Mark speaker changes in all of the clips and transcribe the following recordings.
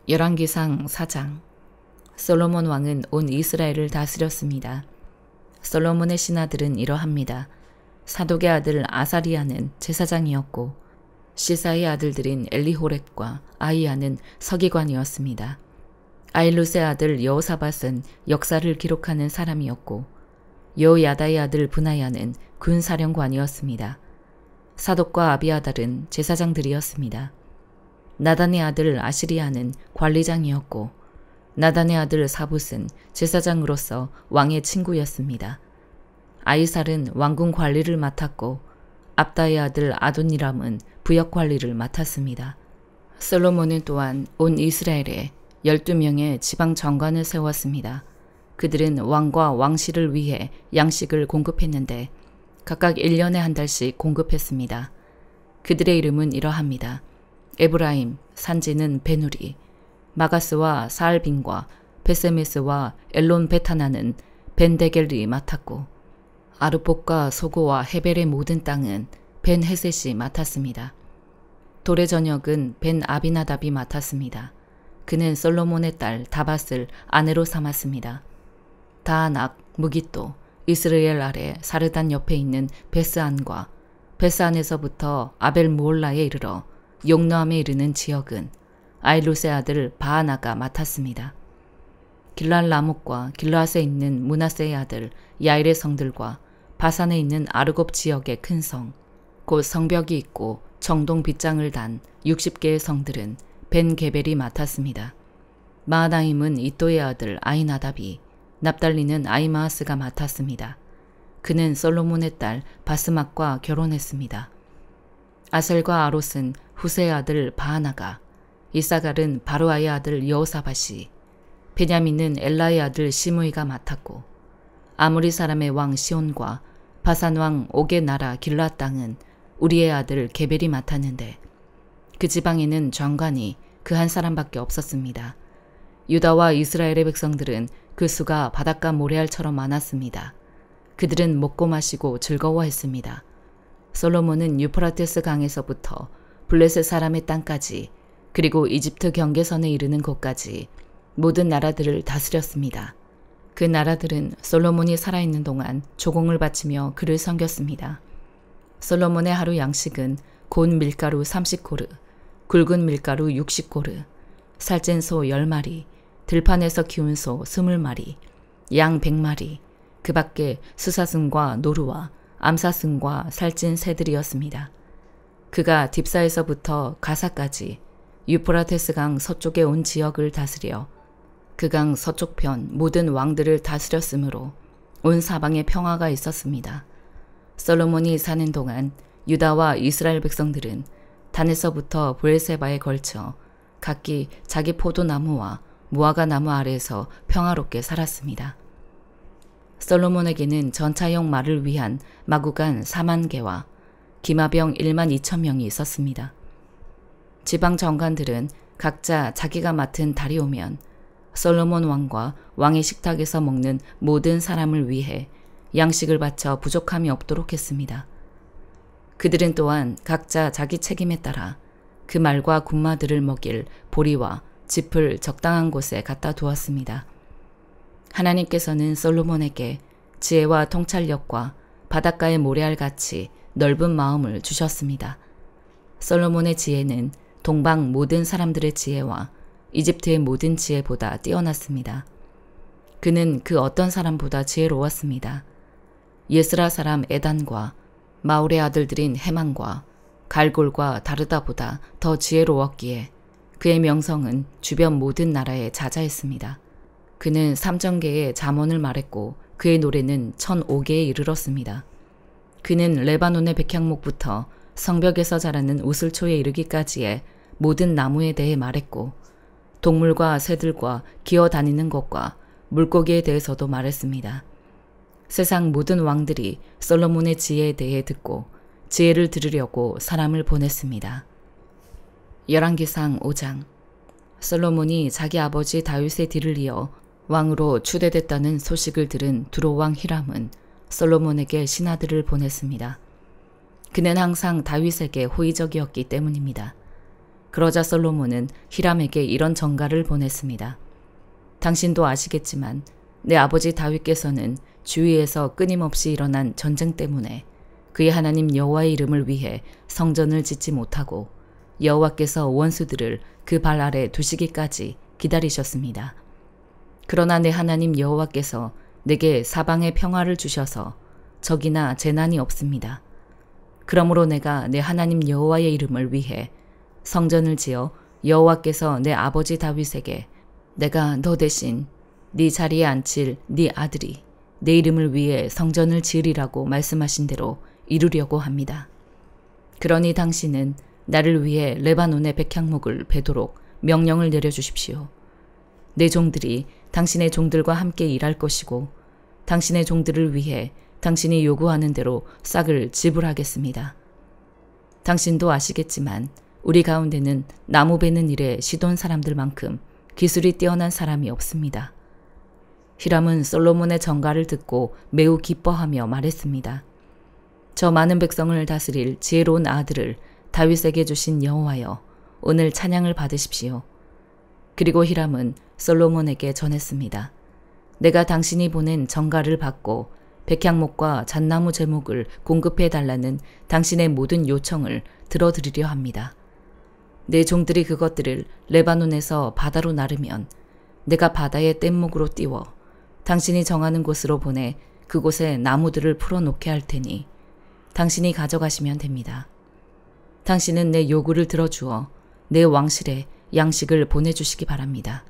Speaker 1: 열왕기상 4장. 솔로몬 왕은 온 이스라엘을 다스렸습니다. 솔로몬의 신하들은 이러합니다. 사독의 아들 아사리아는 제사장이었고 시사의 아들들인 엘리호렛과 아이야는 서기관이었습니다. 아일룻의 아들 여호사밧은 역사를 기록하는 사람이었고 여호야다의 아들 브나야는 군사령관이었습니다. 사독과 아비아달은 제사장들이었습니다. 나단의 아들 아시리아는 관리장이었고 나단의 아들 사붓은 제사장으로서 왕의 친구였습니다. 아이살은 왕궁 관리를 맡았고 압다의 아들 아도니람은 부역 관리를 맡았습니다. 솔로몬은 또한 온 이스라엘에 12명의 지방 장관을 세웠습니다. 그들은 왕과 왕실을 위해 양식을 공급했는데 각각 1년에 한 달씩 공급했습니다. 그들의 이름은 이러합니다. 에브라임, 산지는 베누리, 마가스와 사알빈과 베세메스와 엘론 베타나는 벤데겔이 맡았고 아르복과 소고와 헤벨의 모든 땅은 벤 헤셋이 맡았습니다. 돌의 전역은 벤 아비나답이 맡았습니다. 그는 솔로몬의 딸 다밧을 아내로 삼았습니다. 다아낙, 무깃도, 이스라엘 아래 사르단 옆에 있는 베스안과 베스안에서부터 아벨 무올라에 이르러 용노함에 이르는 지역은 아일룻의 아들 바하나가 맡았습니다. 길랄 라목과 길라앗에 있는 므낫세의 아들 야일의 성들과 바산에 있는 아르곱 지역의 큰 성, 곧 성벽이 있고 정동 빗장을 단 60개의 성들은 벤 게벨이 맡았습니다. 마하나임은 이또의 아들 아이나답이, 납달리는 아이마하스가 맡았습니다. 그는 솔로몬의 딸 바스맛과 결혼했습니다. 아셀과 아롯은 후세의 아들 바하나가, 이사갈은 바루아의 아들 여호사밧이, 베냐민은 엘라의 아들 시므이가 맡았고 아무리 사람의 왕 시온과 바산 왕 옥의 나라 길라 땅은 우리의 아들 게벨이 맡았는데 그 지방에는 장관이 그 한 사람밖에 없었습니다. 유다와 이스라엘의 백성들은 그 수가 바닷가 모래알처럼 많았습니다. 그들은 먹고 마시고 즐거워했습니다. 솔로몬은 유프라테스 강에서부터 블레셋 사람의 땅까지 그리고 이집트 경계선에 이르는 곳까지 모든 나라들을 다스렸습니다. 그 나라들은 솔로몬이 살아있는 동안 조공을 바치며 그를 섬겼습니다. 솔로몬의 하루 양식은 곤 밀가루 30고르, 굵은 밀가루 60고르, 살찐 소 10마리, 들판에서 키운 소 20마리, 양 100마리, 그 밖에 수사승과 노루와 암사승과 살찐 새들이었습니다. 그가 딥사에서부터 가사까지 유프라테스 강 서쪽에 온 지역을 다스려 그 강 서쪽편 모든 왕들을 다스렸으므로 온 사방에 평화가 있었습니다. 솔로몬이 사는 동안 유다와 이스라엘 백성들은 단에서부터 브엘세바에 걸쳐 각기 자기 포도나무와 무화과 나무 아래에서 평화롭게 살았습니다. 솔로몬에게는 전차용 말을 위한 마구간 4만 개와 기마병 1만 2천 명이 있었습니다. 지방 정관들은 각자 자기가 맡은 달이 오면 솔로몬 왕과 왕의 식탁에서 먹는 모든 사람을 위해 양식을 바쳐 부족함이 없도록 했습니다. 그들은 또한 각자 자기 책임에 따라 그 말과 군마들을 먹일 보리와 짚을 적당한 곳에 갖다 두었습니다. 하나님께서는 솔로몬에게 지혜와 통찰력과 바닷가의 모래알같이 넓은 마음을 주셨습니다. 솔로몬의 지혜는 동방 모든 사람들의 지혜와 이집트의 모든 지혜보다 뛰어났습니다. 그는 그 어떤 사람보다 지혜로웠습니다. 예스라 사람 에단과 마울의 아들들인 헤만과 갈골과 다르다보다 더 지혜로웠기에 그의 명성은 주변 모든 나라에 자자했습니다. 그는 3,000개의 잠언을 말했고 그의 노래는 1,005개에 이르렀습니다. 그는 레바논의 백향목부터 성벽에서 자라는 우슬초에 이르기까지의 모든 나무에 대해 말했고 동물과 새들과 기어다니는 것과 물고기에 대해서도 말했습니다. 세상 모든 왕들이 솔로몬의 지혜에 대해 듣고 지혜를 들으려고 사람을 보냈습니다. 열왕기상 5장. 솔로몬이 자기 아버지 다윗의 뒤를 이어 왕으로 추대됐다는 소식을 들은 두로왕 히람은 솔로몬에게 신하들을 보냈습니다. 그는 항상 다윗에게 호의적이었기 때문입니다. 그러자 솔로몬은 히람에게 이런 전가를 보냈습니다. 당신도 아시겠지만 내 아버지 다윗께서는 주위에서 끊임없이 일어난 전쟁 때문에 그의 하나님 여호와의 이름을 위해 성전을 짓지 못하고 여호와께서 원수들을 그 발 아래 두시기까지 기다리셨습니다. 그러나 내 하나님 여호와께서 내게 사방에 평화를 주셔서 적이나 재난이 없습니다. 그러므로 내가 내 하나님 여호와의 이름을 위해 성전을 지어 여호와께서 내 아버지 다윗에게 내가 너 대신 네 자리에 앉힐 네 아들이 내 이름을 위해 성전을 지으리라고 말씀하신 대로 이루려고 합니다. 그러니 당신은 나를 위해 레바논의 백향목을 베도록 명령을 내려주십시오. 내 종들이 당신의 종들과 함께 일할 것이고 당신의 종들을 위해 당신이 요구하는 대로 싹을 지불하겠습니다. 당신도 아시겠지만 우리 가운데는 나무 베는 일에 시돈 사람들만큼 기술이 뛰어난 사람이 없습니다. 히람은 솔로몬의 전가를 듣고 매우 기뻐하며 말했습니다. 저 많은 백성을 다스릴 지혜로운 아들을 다윗에게 주신 여호와여, 오늘 찬양을 받으십시오. 그리고 히람은 솔로몬에게 전했습니다. 내가 당신이 보낸 전가를 받고 백향목과 잣나무 제목을 공급해 달라는 당신의 모든 요청을 들어드리려 합니다. 내 종들이 그것들을 레바논에서 바다로 나르면 내가 바다의 뗏목으로 띄워 당신이 정하는 곳으로 보내 그곳에 나무들을 풀어놓게 할 테니 당신이 가져가시면 됩니다. 당신은 내 요구를 들어주어 내 왕실에 양식을 보내주시기 바랍니다.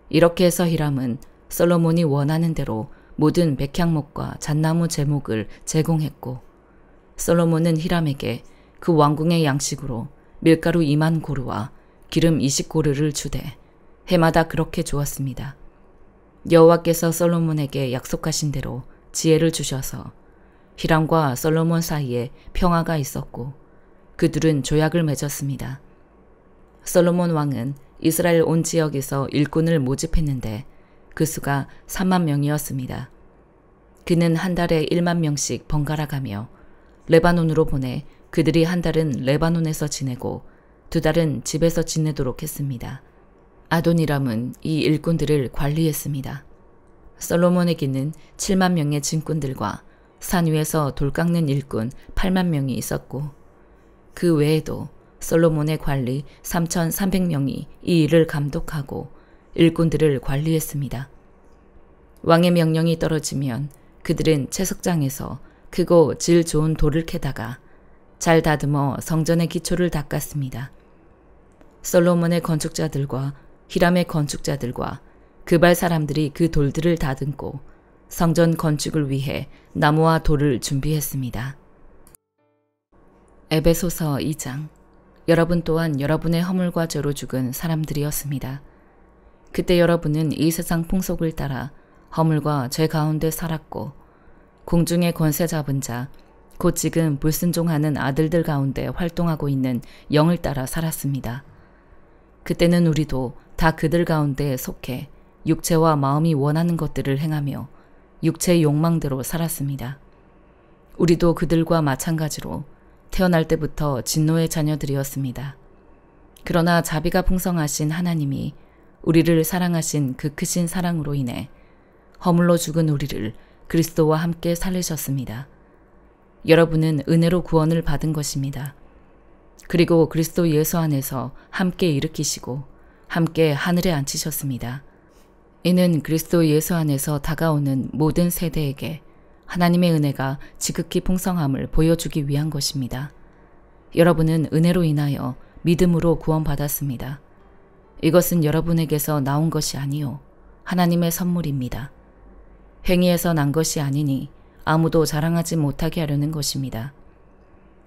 Speaker 1: 이렇게 해서 히람은 솔로몬이 원하는 대로 모든 백향목과 잣나무 제목을 제공했고 솔로몬은 히람에게 그 왕궁의 양식으로 밀가루 2만 고르와 기름 20고르를 주되 해마다 그렇게 주었습니다. 여호와께서 솔로몬에게 약속하신 대로 지혜를 주셔서 히람과 솔로몬 사이에 평화가 있었고 그들은 조약을 맺었습니다. 솔로몬 왕은 이스라엘 온 지역에서 일꾼을 모집했는데 그 수가 3만 명이었습니다. 그는 한 달에 1만 명씩 번갈아 가며 레바논으로 보내 그들이 한 달은 레바논에서 지내고 두 달은 집에서 지내도록 했습니다. 아도니람은 이 일꾼들을 관리했습니다. 솔로몬에게는 7만 명의 진꾼들과 산 위에서 돌 깎는 일꾼 8만 명이 있었고 그 외에도 솔로몬의 관리 3,300명이 이 일을 감독하고 일꾼들을 관리했습니다. 왕의 명령이 떨어지면 그들은 채석장에서 크고 질 좋은 돌을 캐다가 잘 다듬어 성전의 기초를 닦았습니다. 솔로몬의 건축자들과 히람의 건축자들과 그발 사람들이 그 돌들을 다듬고 성전 건축을 위해 나무와 돌을 준비했습니다. 에베소서 2장. 여러분 또한 여러분의 허물과 죄로 죽은 사람들이었습니다. 그때 여러분은 이 세상 풍속을 따라 허물과 죄 가운데 살았고 공중의 권세 잡은 자, 곧 지금 불순종하는 아들들 가운데 활동하고 있는 영을 따라 살았습니다. 그때는 우리도 다 그들 가운데 속해 육체와 마음이 원하는 것들을 행하며 육체의 욕망대로 살았습니다. 우리도 그들과 마찬가지로 태어날 때부터 진노의 자녀들이었습니다. 그러나 자비가 풍성하신 하나님이 우리를 사랑하신 그 크신 사랑으로 인해 허물로 죽은 우리를 그리스도와 함께 살리셨습니다. 여러분은 은혜로 구원을 받은 것입니다. 그리고 그리스도 예수 안에서 함께 일으키시고 함께 하늘에 앉히셨습니다. 이는 그리스도 예수 안에서 다가오는 모든 세대에게 하나님의 은혜가 지극히 풍성함을 보여주기 위한 것입니다. 여러분은 은혜로 인하여 믿음으로 구원받았습니다. 이것은 여러분에게서 나온 것이 아니요 하나님의 선물입니다. 행위에서 난 것이 아니니 아무도 자랑하지 못하게 하려는 것입니다.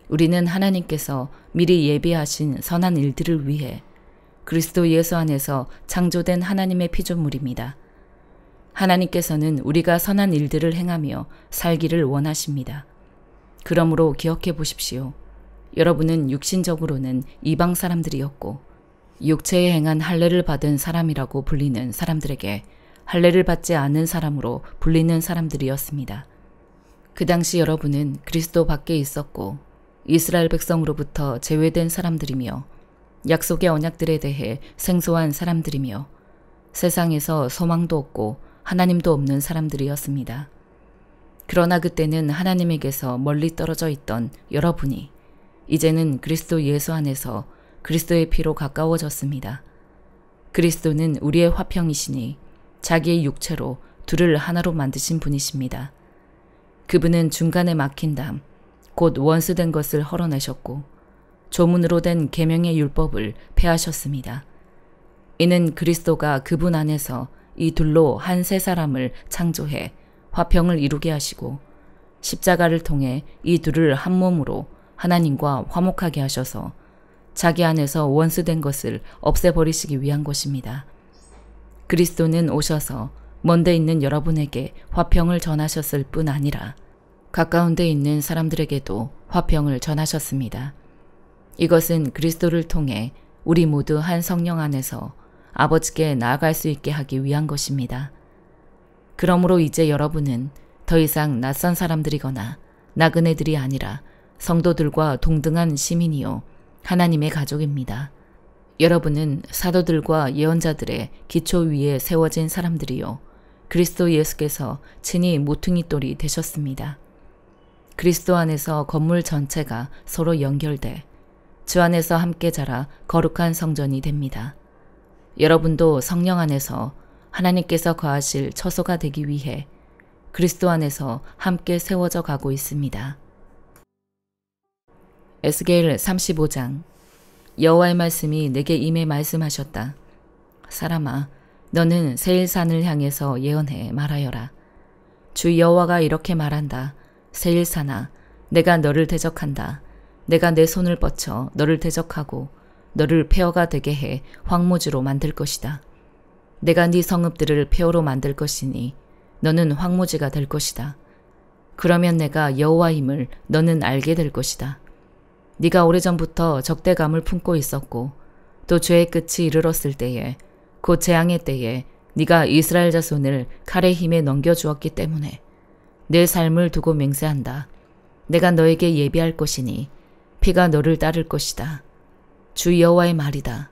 Speaker 1: 우리는 하나님께서 미리 예비하신 선한 일들을 위해 그리스도 예수 안에서 창조된 하나님의 피조물입니다. 하나님께서는 우리가 선한 일들을 행하며 살기를 원하십니다. 그러므로 기억해 보십시오. 여러분은 육신적으로는 이방 사람들이었고 육체에 행한 할례를 받은 사람이라고 불리는 사람들에게 할례를 받지 않은 사람으로 불리는 사람들이었습니다. 그 당시 여러분은 그리스도 밖에 있었고 이스라엘 백성으로부터 제외된 사람들이며 약속의 언약들에 대해 생소한 사람들이며 세상에서 소망도 없고 하나님도 없는 사람들이었습니다. 그러나 그때는 하나님에게서 멀리 떨어져 있던 여러분이 이제는 그리스도 예수 안에서 그리스도의 피로 가까워졌습니다. 그리스도는 우리의 화평이시니 자기의 육체로 둘을 하나로 만드신 분이십니다. 그분은 중간에 막힌 담, 곧 원수된 것을 헐어내셨고 조문으로 된 계명의 율법을 폐하셨습니다. 이는 그리스도가 그분 안에서 이 둘로 한 세 사람을 창조해 화평을 이루게 하시고 십자가를 통해 이 둘을 한 몸으로 하나님과 화목하게 하셔서 자기 안에서 원수된 것을 없애버리시기 위한 것입니다. 그리스도는 오셔서 먼데 있는 여러분에게 화평을 전하셨을 뿐 아니라 가까운 데 있는 사람들에게도 화평을 전하셨습니다. 이것은 그리스도를 통해 우리 모두 한 성령 안에서 아버지께 나아갈 수 있게 하기 위한 것입니다. 그러므로 이제 여러분은 더 이상 낯선 사람들이거나 나그네들이 아니라 성도들과 동등한 시민이요 하나님의 가족입니다. 여러분은 사도들과 예언자들의 기초 위에 세워진 사람들이요 그리스도 예수께서 친히 모퉁이 돌이 되셨습니다. 그리스도 안에서 건물 전체가 서로 연결돼 주 안에서 함께 자라 거룩한 성전이 됩니다. 여러분도 성령 안에서 하나님께서 거하실 처소가 되기 위해 그리스도 안에서 함께 세워져 가고 있습니다. 에스겔 35장. 여호와의 말씀이 내게 임해 말씀하셨다. 사람아, 너는 세일산을 향해서 예언해 말하여라. 주 여호와가 이렇게 말한다. 세일산아, 내가 너를 대적한다. 내가 내 손을 뻗쳐 너를 대적하고 너를 폐허가 되게 해 황무지로 만들 것이다. 내가 네 성읍들을 폐허로 만들 것이니 너는 황무지가 될 것이다. 그러면 내가 여호와임을 너는 알게 될 것이다. 네가 오래전부터 적대감을 품고 있었고 또 죄의 끝이 이르렀을 때에 곧 재앙의 때에 네가 이스라엘 자손을 칼의 힘에 넘겨주었기 때문에 내 삶을 두고 맹세한다. 내가 너에게 예비할 것이니 피가 너를 따를 것이다. 주 여호와의 말이다.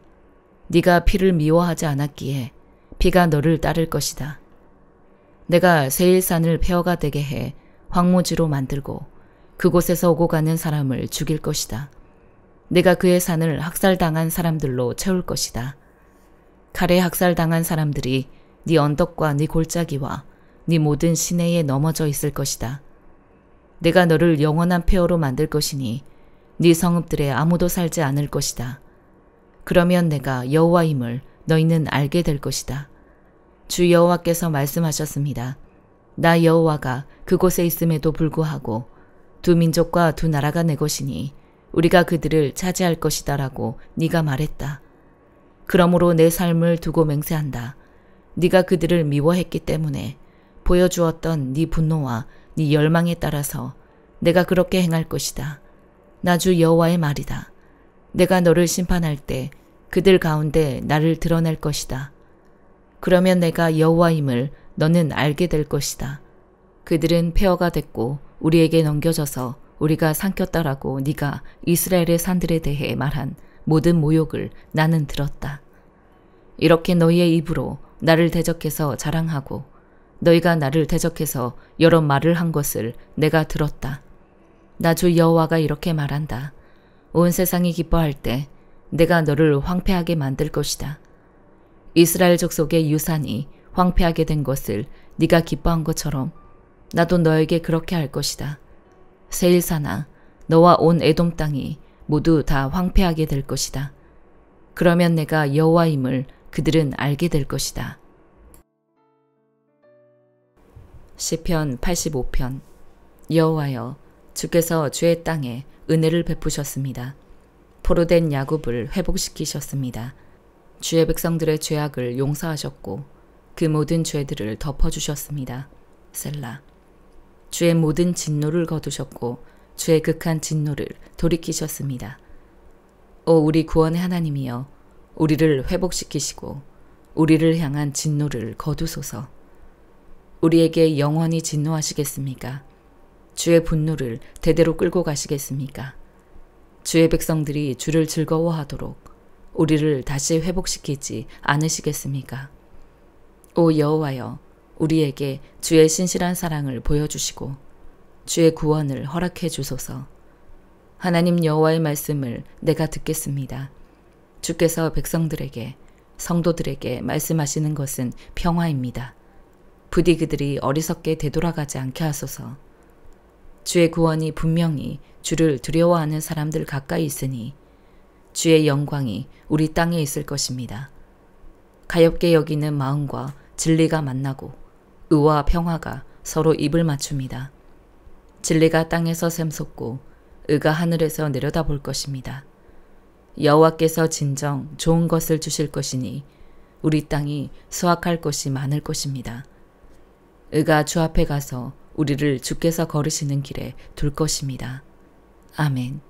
Speaker 1: 네가 피를 미워하지 않았기에 피가 너를 따를 것이다. 내가 세일산을 폐허가 되게 해 황무지로 만들고 그곳에서 오고 가는 사람을 죽일 것이다. 내가 그의 산을 학살당한 사람들로 채울 것이다. 칼에 학살당한 사람들이 네 언덕과 네 골짜기와 네 모든 시내에 넘어져 있을 것이다. 내가 너를 영원한 폐허로 만들 것이니 네 성읍들에 아무도 살지 않을 것이다. 그러면 내가 여호와임을 너희는 알게 될 것이다. 주 여호와께서 말씀하셨습니다. 나 여호와가 그곳에 있음에도 불구하고 두 민족과 두 나라가 내 것이니 우리가 그들을 차지할 것이다라고 네가 말했다. 그러므로 내 삶을 두고 맹세한다. 네가 그들을 미워했기 때문에 보여주었던 네 분노와 네 열망에 따라서 내가 그렇게 행할 것이다. 나 주 여호와의 말이다. 내가 너를 심판할 때 그들 가운데 나를 드러낼 것이다. 그러면 내가 여호와임을 너는 알게 될 것이다. 그들은 폐허가 됐고 우리에게 넘겨져서 우리가 삼켰다라고 네가 이스라엘의 산들에 대해 말한 모든 모욕을 나는 들었다. 이렇게 너희의 입으로 나를 대적해서 자랑하고 너희가 나를 대적해서 여러 말을 한 것을 내가 들었다. 나 주 여호와가 이렇게 말한다. 온 세상이 기뻐할 때 내가 너를 황폐하게 만들 것이다. 이스라엘 족속의 유산이 황폐하게 된 것을 네가 기뻐한 것처럼 나도 너에게 그렇게 할 것이다. 세일산아, 너와 온 에돔 땅이 모두 다 황폐하게 될 것이다. 그러면 내가 여호와임을 그들은 알게 될 것이다. 시편 85편. 여호와여, 주께서 주의 땅에 은혜를 베푸셨습니다. 포로된 야곱을 회복시키셨습니다. 주의 백성들의 죄악을 용서하셨고 그 모든 죄들을 덮어주셨습니다. 셀라. 주의 모든 진노를 거두셨고 주의 극한 진노를 돌이키셨습니다. 오 우리 구원의 하나님이여, 우리를 회복시키시고 우리를 향한 진노를 거두소서. 우리에게 영원히 진노하시겠습니까? 주의 분노를 대대로 끌고 가시겠습니까? 주의 백성들이 주를 즐거워하도록 우리를 다시 회복시키지 않으시겠습니까? 오 여호와여, 우리에게 주의 신실한 사랑을 보여주시고 주의 구원을 허락해 주소서. 하나님 여호와의 말씀을 내가 듣겠습니다. 주께서 백성들에게, 성도들에게 말씀하시는 것은 평화입니다. 부디 그들이 어리석게 되돌아가지 않게 하소서. 주의 구원이 분명히 주를 두려워하는 사람들 가까이 있으니 주의 영광이 우리 땅에 있을 것입니다. 가엾게 여기는 마음과 진리가 만나고 의와 평화가 서로 입을 맞춥니다. 진리가 땅에서 샘솟고 의가 하늘에서 내려다볼 것입니다. 여호와께서 진정 좋은 것을 주실 것이니 우리 땅이 수확할 것이 많을 것입니다. 의가 주 앞에 가서 우리를 주께서 걸으시는 길에 둘 것입니다. 아멘.